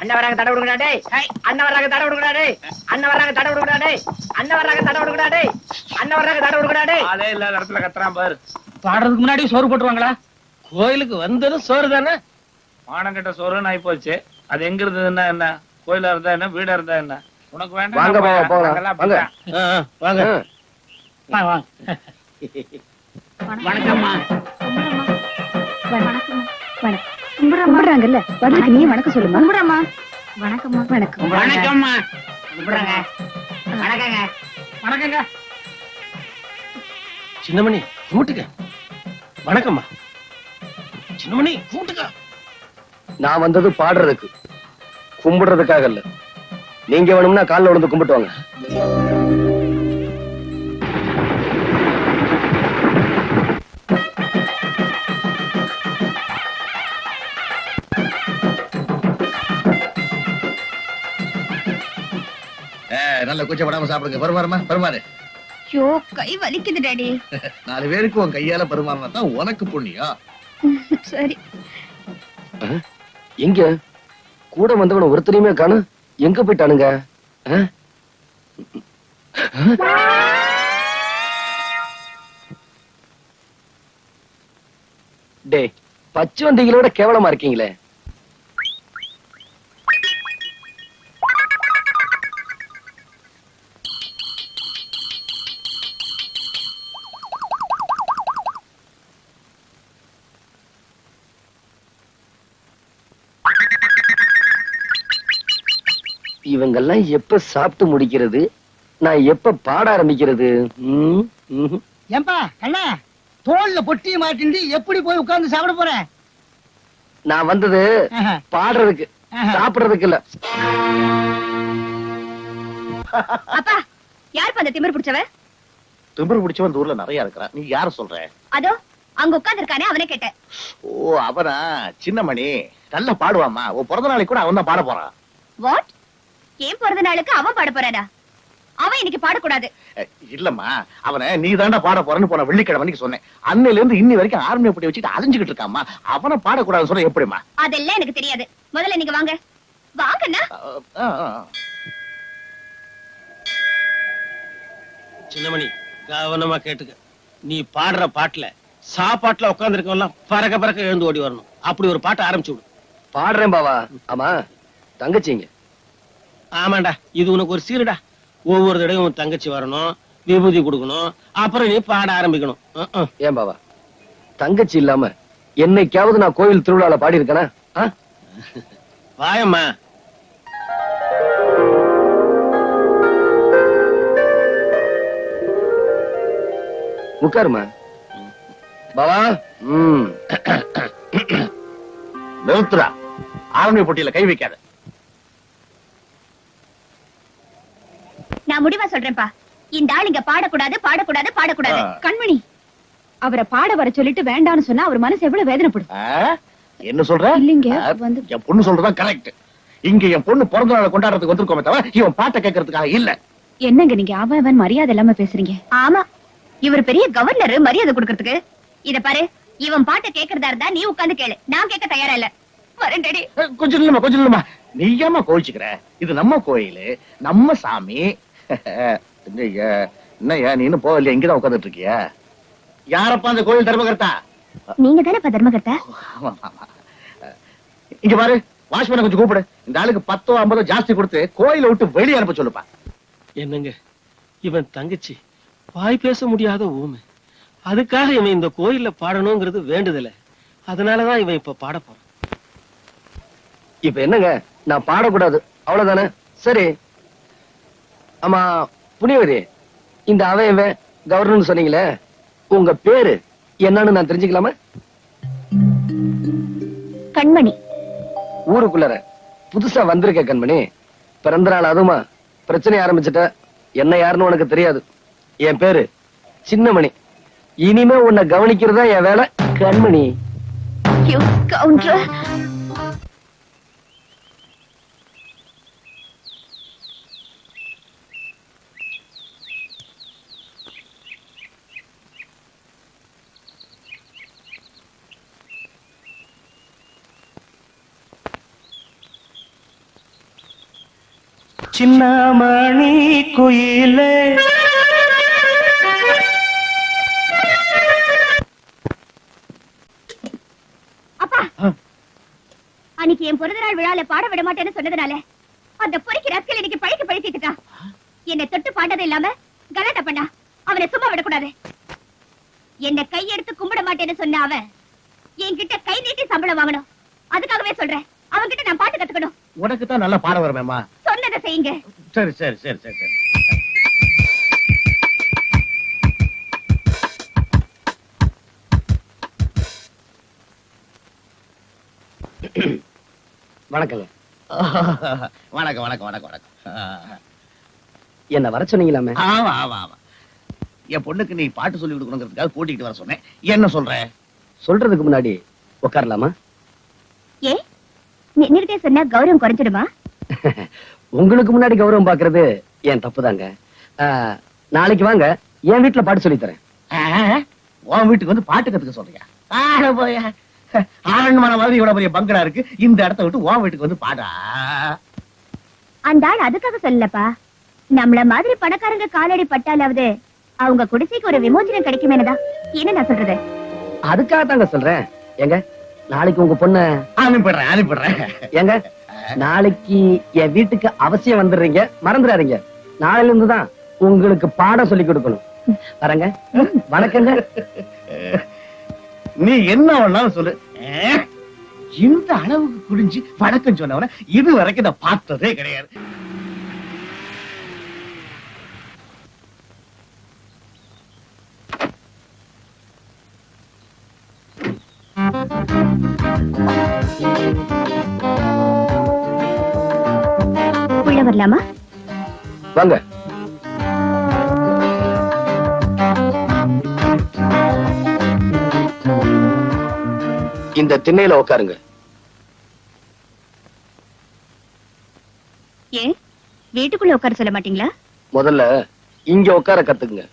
அண்ணன் வராங்க தடை விடுங்கடா டேய். அண்ணன் வராங்க தடை விடுங்கடா டேய். அண்ணன் வராங்க தடை விடுங்கடா டேய். அண்ணன் வராங்க தடை விடுங்கடா டேய். அண்ணன் வராங்க தடை விடுங்கடா டேய். அதே இல்லாத இடத்துல கத்துறான் பாரு. பாடுறதுக்கு முன்னாடி சோறு போட்டுருவாங்களா? கோயிலுக்கு வந்ததும் சோறு தானே. மானங்கிட்ட சோறுன்னு ஆயி போச்சு. அது எங்க இருந்ததுன்னா என்ன? கோயிலா இருந்தா என்ன, வீடா இருந்தா என்ன? உனக்கு வேண்டாம். வாங்க போலாம் வாங்க. வாங்க வாங்க. வணக்கம்மா. கும்பிடுறாங்கல்ல, பதிலுக்கு நீ வணக்கம் சொல்லுமா. கும்பிடுறமா. வணக்கம்மா. வணக்கம். வணக்கம்மா. கும்பிடுறாங்க. வணக்கங்க. வணக்கங்க. சின்னமணி கூட்டுக்க. வணக்கம்மா. சின்னமணி கூட்டுக்க. நான் வந்தது பாடுறதுக்கு, கும்பிடுறதுக்காக இல்ல. நீங்க வேணும்னா காலில் விழுந்து கும்பிட்டு வாங்க. நல்ல கூச்சப்படாம சாப்பிடுங்க. பருமாறுமா பருமாறு. ஐயோ, கை வலிக்குது டாடி. 4 பேருக்கு உன் கையால பருமாறினா தான் உனக்கு புண்ணியம். சரி. எங்க கூட வந்தவன ஒருத்தரையுமே காணோம். எங்க போயிட்டானுங்க? டே, பச்சை வண்டிகளோட கேவலமா இருக்கீங்களே. இவங்கெல்லாம் எப்ப சாப்பிட்டு முடிக்கிறது, நான் எப்ப பாட ஆரம்பிக்கிறது? ஏம்பா அண்ணா, தோல்ல பொட்டியை மாட்டிண்டு எப்படி போய் உட்கார்ந்து சாப்பிட போறேன்? நான் வந்தது பாடுறதுக்கு, சாப்பிடுறதுக்கு இல்ல. அப்பா, யார் அந்த திமிரு பிடிச்சவ? திமிரு பிடிச்சவன் இந்த ஊர்ல நிறைய இருக்கிறான். நீ யார சொல்ற? அதோ அங்க உட்கார்ந்து இருக்கானே, அவனை கேட்டேன். ஓ, அவனா? சின்னமணி நல்லா பாடுவாமா. உன் பிறந்த நாளைக்கு கூட அவன் தான் பாட போறான். வாட்? ஏன் பிறந்த நாளுக்கு அவன் பாட போறானா? அவன் இன்னைக்கு பாடக்கூடாது. இல்லம்மா, அவனை நீ தாண்டா பாட போறன்னு போன வெள்ளிக்கிழமை சொன்னேன். அன்னையில இருந்து இன்னி வரைக்கும் ஆர்மியை போட்டி வச்சுட்டு அலைஞ்சுக்கிட்டு இருக்காமா. அவனை பாடக்கூடாதுன்னு சொன்ன எப்படிமா? அதெல்லாம் எனக்கு தெரியாது. முதல்ல நீங்க வாங்க. வாங்கண்ணா. சின்னமணி, கவனமா கேட்டுக்க. நீ பாடுற பாட்டுல சாப்பாட்டுல உட்கார்ந்து இருக்கவெல்லாம் பறக்க பறக்க எழுந்து ஓடி வரணும். அப்படி ஒரு பாட்டை ஆரம்பிச்சு விடு. பாடுறேன் பாவா. ஆமா, தங்கச்சிங்க. ஆமாண்டா, இது உனக்கு ஒரு சீருடா. ஒவ்வொரு தடவையும் தங்கச்சி வரணும், விபூதி கொடுக்கணும், அப்புறம் நீ பாட ஆரம்பிக்கணும். ஏன் பாவா, தங்கச்சி இல்லாம என்னைக்காவது நான் கோயில் திருவிழால பாடி இருக்கேனா? வாயம்மா. உட்காருமா பாவா. நிறுத்துறா. ஆர்மி போட்டியில கை வைக்காத. நான் முடிவா சொல்றேன்ப்பா. இந்த ஆள் இங்க பாடக்கூடாது பாடக்கூடாது பாடக்கூடாது. கண்மணி, அவரை பாட வர சொல்லிட்டு வேண்டாம்னு சொன்னா அவர் மனசு எவ்வளவு வேதனைப்படும். என்ன சொல்ற? இல்லைங்க, என் பொண்ணு சொல்றதான் கரெக்ட். இங்க என் பொண்ணு பிறந்த நாளை கொண்டாடுறதுக்கு வந்திருக்கோமே தவிர இவன் பாட்டை கேட்கறதுக்காக இல்ல. என்னங்க நீங்க அவன் மரியாதை இல்லாம பேசுறீங்க? ஆமா, இவர் பெரிய கவர்னர், மரியாதை கொடுக்கறதுக்கு. இத பாரு, இவன் பாட்டை கேட்கறதா இருந்தா நீ உட்கார்ந்து கேளு. நான் கேட்க தயாரா இல்ல. வரேன்டி. கொஞ்சம் இல்லம்மா. நீ ஏமா கோவிச்சுக்கிற? இது நம்ம கோயிலு, நம்ம சாமி. என்னய்யா நீ இன்னும் போகலையா? இங்கதான் உட்கார்ந்துட்டு இருக்கியா? யாரப்பா அந்த கோயில் தர்மகர்த்தா? நீங்க தானே தர்மகர்த்தா? இங்க பாரு, வாட்ச்மேனை கொஞ்சம் கூப்பிடு. இந்த ஆளுக்கு 10 50 ஜாஸ்தி கொடுத்து கோயிலை விட்டு வெளியே அனுப்ப சொல்லுப்பா. என்னங்க, இவன் தங்கச்சி வாய் பேச முடியாத ஊமை. அதுக்காக இவன் இந்த கோயில்ல பாடணுங்கிறது வேண்டுதல. அதனாலதான் இவன் இப்ப பாட போறான். இப்ப என்னங்க, நான் பாடக்கூடாது அவ்வளவுதானே? சரி. ஆமா புனியவதி, இந்த அவன் கவர்னர் சொன்னீங்களே, உங்க பேரு என்னன்னு நான் தெரிஞ்சுக்கலாமா? கண்மணி. ஊருக்குள்ளார புதுசா வந்திருக்க கண்மணி. பிறந்த நாள் அதுமா பிரச்சனை ஆரம்பிச்சுட்ட. என்ன யாருன்னு உனக்கு தெரியாது. என் பேரு சின்னமணி. இனிமே உன்னை கவனிக்கிறதா என் வேலை கண்மணி. சின்னமணி குயிலே. அப்பா அன்னைக்கு என் பிறந்த நாள் விழால பாட விட மாட்டேன்னு சொன்னதுனால அந்த பொறுக்கி ரஸ்கல் இன்னைக்கு பழிச்சிட்டு என்னை தொட்டு பாண்டது இல்லாம கலாட்டா பண்ணா. அவனை சும்மா விடக்கூடாது. என்ன கையெடுத்து கும்பிட மாட்டேன்னு சொன்ன அவன் என்கிட்ட கை நீட்டி சம்பளம் வாங்கணும். அதுக்காகவே சொல்றேன், அவன்கிட்ட நான் பாட்டு கத்துக்கணும். உனக்கு தான் நல்லா பாட வருமேம்மா. சொன்னதை செய்யுங்க. சரி சரி சரி சரி சரி. வணக்கங்க. வணக்கம் வணக்கம் வணக்கம் வணக்கம். என்ன வர சொன்னீங்களாமே? ஆமா ஆமா ஆமா. என் பொண்ணுக்கு நீ பாட்டு சொல்லி கொடுக்கணுங்கிறதுக்காக கூட்டிட்டு வர சொன்னேன். என்ன சொல்ற? சொல்றதுக்கு முன்னாடி உட்காரலாமா? ஏ நின்னுட்டே சொன்னா கௌரவம் குறைஞ்சிடுமா? உங்களுக்கு முன்னாடி கௌரவம் பாக்குறது என் தப்புதாங்க. நாளைக்கு வாங்க, என் வீட்டுல பாட்டு சொல்லி தரேன். உன் வீட்டுக்கு வந்து பாட்டு கத்துக்க சொல்றியா? போய ஆரண்யமான மாதிரி இவ்வளவு பெரிய பங்களா இருக்கு, இந்த இடத்த விட்டு உன் வீட்டுக்கு வந்து பாடா. அந்த ஆள் அதுக்காக சொல்லலப்பா, நம்மள மாதிரி பணக்காரங்க காலடி பட்டாலாவது அவங்க குடிசைக்கு ஒரு விமோசனம் கிடைக்குமேனதான். என்ன நான் சொல்றது? அதுக்காக தாங்க சொல்றேன். எங்க நாளைக்கு உங்க பொண்ண அனுப்பிடுறேன். எங்க நாளைக்கு என் வீட்டுக்கு அவசியம் வந்துடுறீங்க, மறந்துடாதீங்க. நாளையில இருந்துதான் உங்களுக்கு பாடம் சொல்லி கொடுக்கணும். வரங்க. வணக்கங்க. நீ என்ன வேணாலும் சொல்லு. இந்த அளவுக்கு குடிஞ்சு வணக்கம் சொன்னவன இது வரைக்கும் நான் பார்த்ததே கிடையாது. உள்ள வரலாமா? வாங்க. இந்த திண்ணையில உட்காருங்க. ஏன் வீட்டுக்குள்ள உட்கார சொல்ல மாட்டீங்களா? முதல்ல இங்க உட்கார கத்துக்குங்க.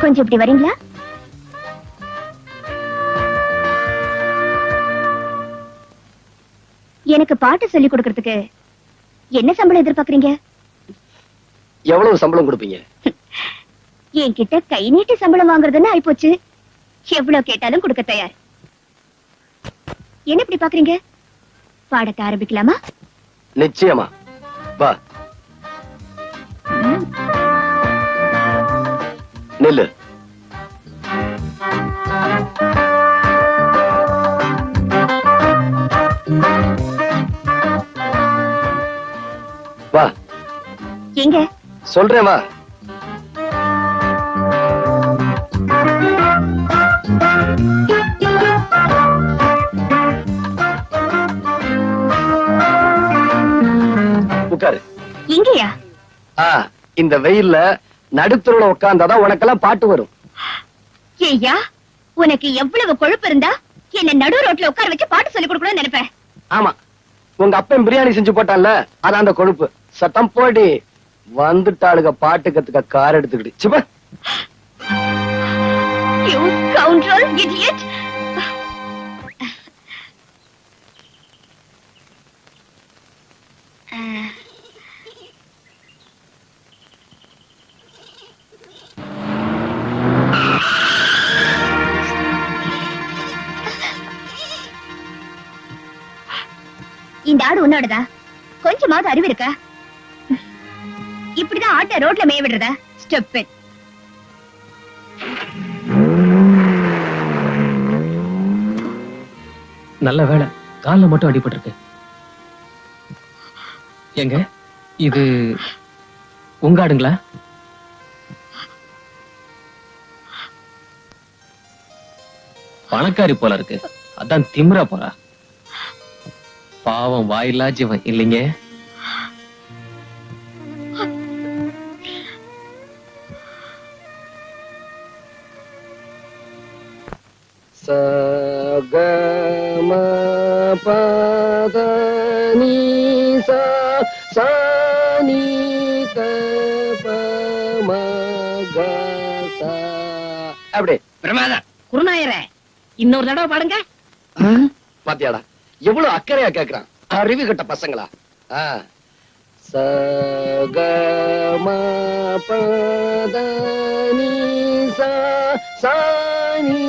கொஞ்சம் இப்படி வரீங்களா? எனக்கு பாட்டு சொல்லி கொடுக்கறதுக்கு என்ன சம்பளம் எதிர்பார்க்கறீங்க? எவ்வளவு சம்பளம் கொடுப்பீங்க? என்கிட்ட கை நீட்டி சம்பளம் வாங்குறதுன்னு ஆயிப்போச்சு. எவ்வளவு கேட்டாலும் கொடுக்க தயார். என்ன இப்படி பாக்குறீங்க? பாடத்தை ஆரம்பிக்கலாமா? நிச்சயமா. வா. நில்லு. வா. எங்க? சொல்றேன் வா. உட்காரு. இங்கயா? இந்த வெயில்ல நடுத்தருல உட்கார்ந்தாதான் உனக்கெல்லாம் பாட்டு வரும். ஏய்யா, உனக்கு எவ்வளவு கொழுப்பு இருந்தா என்ன நடு ரோட்ல உட்கார வச்சு பாட்டு சொல்லி கொடுக்கணும்னு நினைப்பேன். ஆமா, உங்க அப்பன் பிரியாணி செஞ்சு போட்டான்ல, அது அந்த கொழுப்பு. சத்தம் போடி. வந்துட்டாளுக பாட்டு கத்துக்க கார் எடுத்துக்கிட்டு. சிப்ப. You scoundrel, idiot. இந்த ஆடு உன்னோடதா? கொஞ்சமாவது அறிவு இருக்கா? இப்படிதான் ஆட்ட ரோட்ல மேய விடுறதா? ஸ்டூபிட். நல்ல வேளை, கால்ல மட்டும் அடிபட்டிருக்கு. எங்க இது உங்க ஆடுங்களா? பணக்காரி போல இருக்கு, அதான் திமிரா போறா. பாவம் வாயில்லா ஜீவன் இல்லைங்க. சகம பதனி சா நீ தபம சா. அப்படி பிரமாதம். குருநாயரே, இன்னொரு தடவை பாடுங்க. பாத்தியாடா எவ்வளவு அக்கறையா கேக்குறான். அறிவு கட்ட பசங்களா. ச க ம ப த நீ சா சா நீ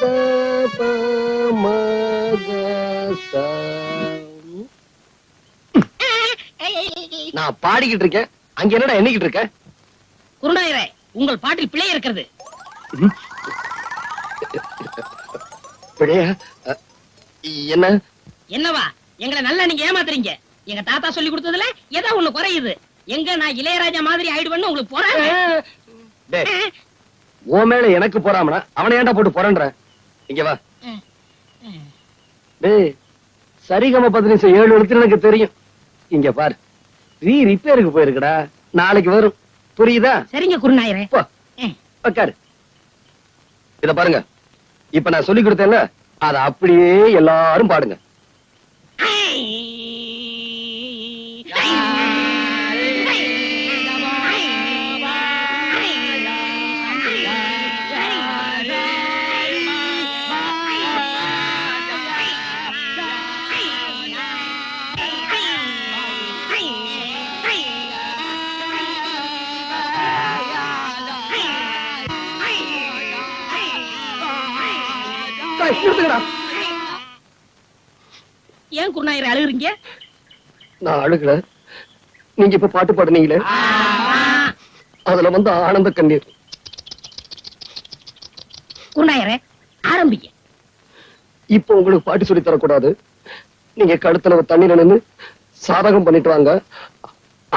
த ப ம க சா. நான் பாடிக்கிட்டு இருக்கேன், அங்க என்னடா எண்ணிக்கிட்டு இருக்க? குருநாயரே, உங்கள் பாட்டில் பிழை இருக்கிறது. பிழையா? என்ன? என்னவா? எங்களை நல்லா நீங்க ஏமாத்துறீங்க. எங்க தாத்தா சொல்லி கொடுத்ததுல ஏதோ ஒண்ணு குறையுது. எங்க நான் இளையராஜா மாதிரி ஆயிடுவேன்னு உங்களுக்கு போறாங்க. டேய், உன் மேல எனக்கு போறாமனா அவனை ஏன்டா போட்டு போறன்ற? இங்க வா. டேய், சரிகம 15 7 எழுத்து எனக்கு தெரியும். இங்க பாரு, ரிப்பேருக்கு போயிருக்குடா, நாளைக்கு வரும். புரியுதா? சரிங்க குருநாயரே. போ, உட்காரு. இத பாருங்க, இப்ப நான் சொல்லி கொடுத்தேன்ல, அத அப்படியே எல்லாரும் பாடுங்க. ஏன் குருநாயரே அழுகுறீங்க? நான் அழுகல, நீங்க இப்ப பாட்டு பாடுனீங்களே, அதுல வந்து ஆனந்த கண்ணீர். குருநாயரே, ஆரம்பிங்க. இப்ப உங்களுக்கு பாட்டு சொல்லி தரக்கூடாது. நீங்க கழுத்துல தண்ணீர் நின்னு சாதகம் பண்ணிட்டு வாங்க,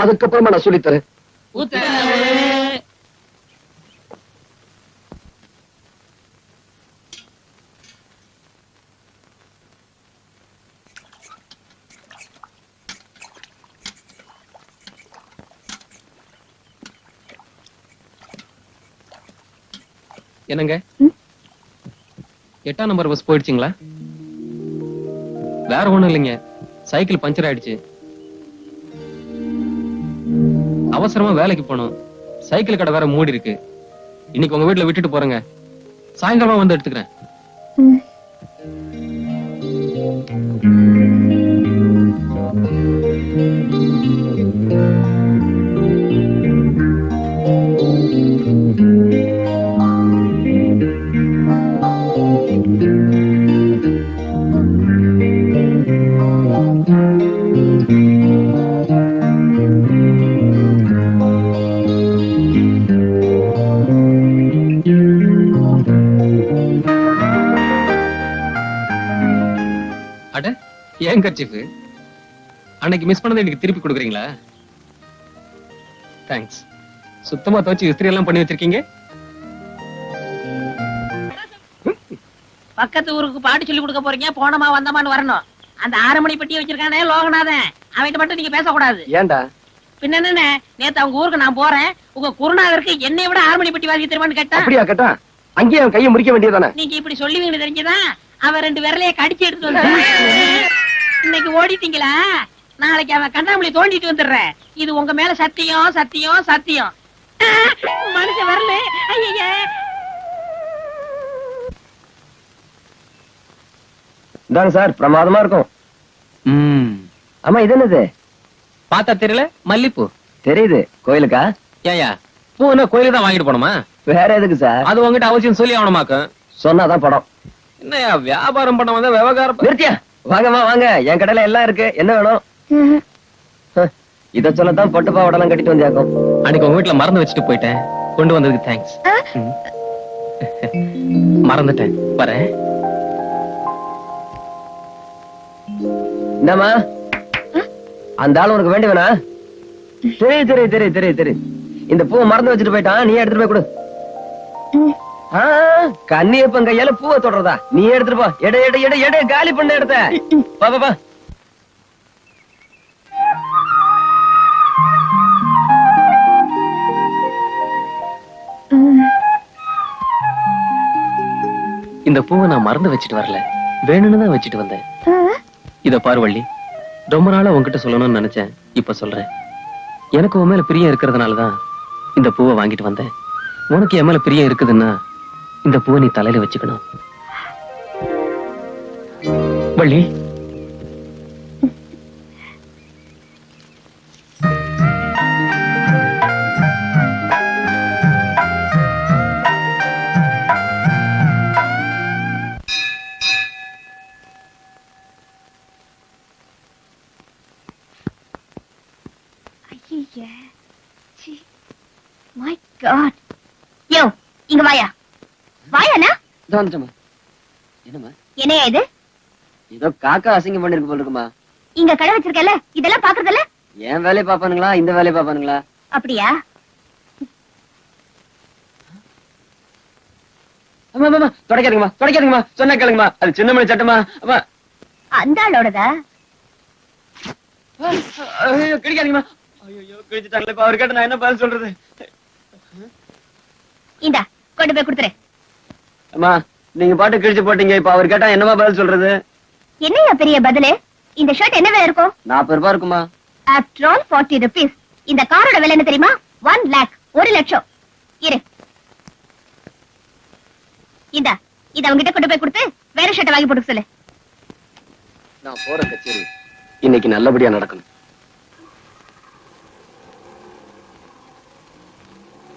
அதுக்கப்புறமா நான் சொல்லித்தரேன். என்னங்க 8ஆம் நம்பர் பஸ் போயிடுச்சுங்களா? வேற ஒண்ணும் இல்லைங்க, சைக்கிள் பஞ்சர் ஆயிடுச்சு. அவசரமா வேலைக்கு போகணும், சைக்கிள் கடை வேற மூடி இருக்கு. இன்னைக்கு உங்க வீட்டுல விட்டுட்டு போறேங்க, சாயங்காலமா வந்து எடுத்துக்கிறேன். அட, ஏன் கர்ச்சீஃப் அன்னைக்கு மிஸ் பண்ணதை எனக்கு திருப்பி கொடுக்குறீங்களா? தேங்க்ஸ். சுத்தமா துவச்சு இஸ்திரி எல்லாம் பண்ணி வச்சிருக்கீங்க. பக்கத்து ஊருக்கு பாட்டு சொல்லி கொடுக்க போறீங்க, போனமா வந்தமான்னு வரணும். அந்த 6 மணி பெட்டி வச்சிருக்கானே லோகநாதன், அவன்கிட்ட மட்டும் நீங்க பேசக்கூடாது. ஏன்டா? பின்ன என்ன, நேத்து அவங்க ஊருக்கு நான் போறேன், உங்க குருநாதருக்கு என்னை விட 6 மணி பெட்டி வாசி தெரியுமான்னு கேட்டா. அப்படியா கேட்டா? அங்கேயே அவன் கையை முறிக்க வேண்டியதானே? நீங்க இப்படி சொல்லுவீங்கன்னு தெரிஞ்சுதான் அவன் 2 விரலைய கடிச்சு எடுத்து வந்து இன்னைக்கு ஓடிட்டீங்களா? நாளைக்கு அவன் கண்ணாமூலி தோண்டிட்டு வந்துடுறேன். இது உங்க மேல சத்தியம் சத்தியம் சத்தியம். மனுஷன் வரல. ஐயா, இதாங்க சார், பிரமாதமா இருக்கும். ஆமா, இது என்னது? பார்த்தா தெரியல, மல்லிப்பூ. தெரியுது, கோயிலுக்கா? ஏயா, பூனா கோயிலுக்கு தான் வாங்கிட்டு போனோமா? வேற எதுக்கு சார்? அது உங்ககிட்ட அவசியம் சொல்லி ஆகணுமாக்கும். சொன்னாதான் படம். என்னையா வியாபாரம் பண்ண வந்தா விவகாரம் நிறுத்தியா? வாங்கம்மா வாங்க, என் கடையில எல்லாம் இருக்கு, என்ன வேணும்? இத சொல்லத்தான் பட்டு பாவாடெல்லாம் கட்டிட்டு வந்தியாக்கும். அன்னைக்கு உங்க வீட்டுல மறந்து வச்சுட்டு போயிட்டேன், கொண்டு வந்ததுக்கு தேங்க்ஸ். மறந்துட்டேன், வரேன். என்னம்மா, அந்த ஆள் உனக்கு வேண்டி வேணா? தெரியும் தெரியும் தெரியும் தெரியும் தெரியும். இந்த பூவை மறந்து வச்சுட்டு போயிட்டான், நீ எடுத்துட்டு போய் கொடு. கண்ணியப்பன் கையால பூவை தொடறதா? நீ எடுத்துட்டு போ. எடு எடு எடு எடு, காலி பண்ண எடுத்த. பா பா பா. இந்த பூவை நான் மறந்து வச்சுட்டு வரல, வேணும்னு தான் வச்சுட்டு வந்தேன். இத பாரு வள்ளி, ரொம்ப நாளா உன்கிட்ட சொல்லணும்னு நினைச்சேன், இப்ப சொல்றேன். எனக்கு உன் மேல பிரியம் இருக்கிறதுனாலதான் இந்த பூவை வாங்கிட்டு வந்தேன். உனக்கு என் மேல பிரியம் இருக்குதுன்னா இந்த பூவை நீ தலையில வச்சுக்கணும். Valli, my God. யோ, இங்க வாயா. வாயாண்ணா. இதோ வந்துட்டேம்மா. என்னம்மா? என்னையா இது? ஏதோ காக்கா அசிங்கம் பண்ணிருக்கு போல இருக்குமா. இங்க கடை வச்சிருக்கல, இதெல்லாம் பாக்குறதுல? என் வேலையை பாப்பானுங்களா இந்த வேலையை பாப்பானுங்களா? அப்படியா? அம்மா அம்மா தொடக்காதீங்கம்மா, தொடக்காதீங்கம்மா, சொன்னா கேளுங்கம்மா. அது சின்னமணி சட்டமா. அம்மா அந்த ஆளோடதா? ஐயோ கிழிக்காதீங்கம்மா. ஐயோ கிழிச்சிட்டாங்களே. இப்ப அவர் கேட்ட நான் என்ன பதில் சொல்றது? இந்தா கொண்டு போய் கொடுத்துரு. அம்மா நீங்க பாட்டு கிழிச்சு போட்டீங்க. இப்ப அவர் கேட்டா என்னமா பதில் சொல்றது? என்னையா பெரிய பதிலு? இந்த ஷர்ட் என்ன விலை இருக்கும்? 40 ரூபாய் இருக்குமா? After all 40 rupees. இந்த காரோட விலை என்ன தெரியுமா? 1 lakh. 1 லட்சம். இரு. இந்தா இத அவங்கிட்ட கொண்டு போய் கொடுத்து வேற ஷர்ட் வாங்கி போட்டு சொல்லு. நான் போற கச்சேரி இன்னைக்கு நல்லபடியா நடக்கணும்.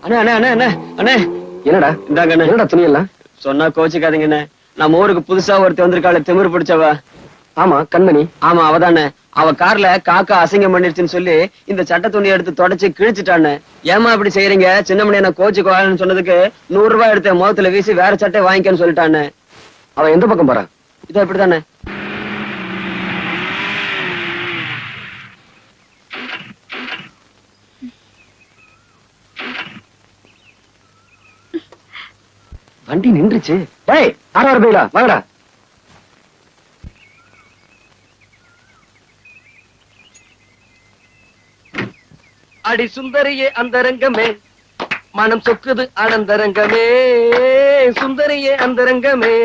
அண்ணே அண்ணே அண்ணே அண்ணே அண்ணே. என்னடா இந்தாங்க அண்ணே. என்னடா துணி எல்லாம்? சொன்னா கோச்சிக்காதீங்கண்ணே. நம்ம ஊருக்கு புதுசா ஒருத்தி வந்திருக்காள, திமிரு பிடிச்சவ. ஆமா கண்மணி. ஆமா அவதானே. அவ கார்ல காக்கா அசிங்கம் பண்ணிருச்சுன்னு சொல்லி இந்த சட்ட துணி எடுத்து தொடச்சு கிழிச்சிட்டான்னு. ஏமா இப்படி செய்யறீங்க? சின்னமணி என்ன கோச்சுக்கு சொன்னதுக்கு 100 ரூபாய் எடுத்த முகத்துல வீசி வேற சட்டை வாங்கிக்கன்னு சொல்லிட்டான்னு. அவ எந்த பக்கம் போறான்? இதோ இப்படித்தானே. வண்டி நின்றுச்சு. டேய் 6 ரூபாய்ல வாங்கடா. அடி சுந்தரியே அந்தரங்கமே, மனம் சொக்குது ஆனந்தரங்கமே. சுந்தரியே அந்தரங்கமே,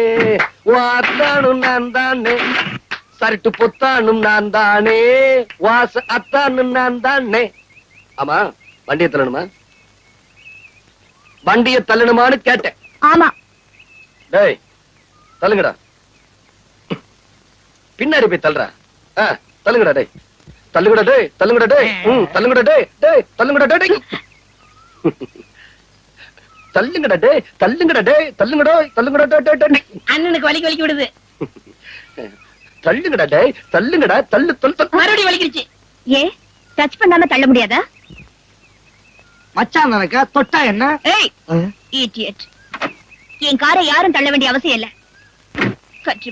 வாத்தானும் நான் தானே, சரட்டு பொத்தானும் நான் தானே, வாச அத்தானும் நான் தானே. ஆமா வண்டியை தள்ளணுமா? வண்டியை தள்ளணுமான்னு கேட்டேன். ஆமா. டேய் தள்ளுங்கடா. பின்னாடி போய் தள்ளுறா. தள்ளுங்கடா டேய். தள்ளுங்கடா டேய். தள்ளுங்கடா டேய். தள்ளுங்கடா டேய். டேய் தள்ளுங்கடா டேய். தள்ளுங்கடா டேய். தள்ளுங்கடா டேய். தள்ளுங்கடா. தள்ளுங்கடா டேய். அண்ணனுக்கு வலிக்கு வலிக்கு விடுது. தள்ளுங்கடா டேய். தள்ளுங்கடா. தள்ளு தள்ளு. மறுபடியும் வலிக்கிடுச்சு. ஏ டச் பண்ணாம தள்ள முடியாதா? மச்சான் நினைக்க தொட்டா என்ன? ஏய் இடியட். என் காரை யாரும் தள்ள வேண்டிய அவசியம் இல்ல. கட்சி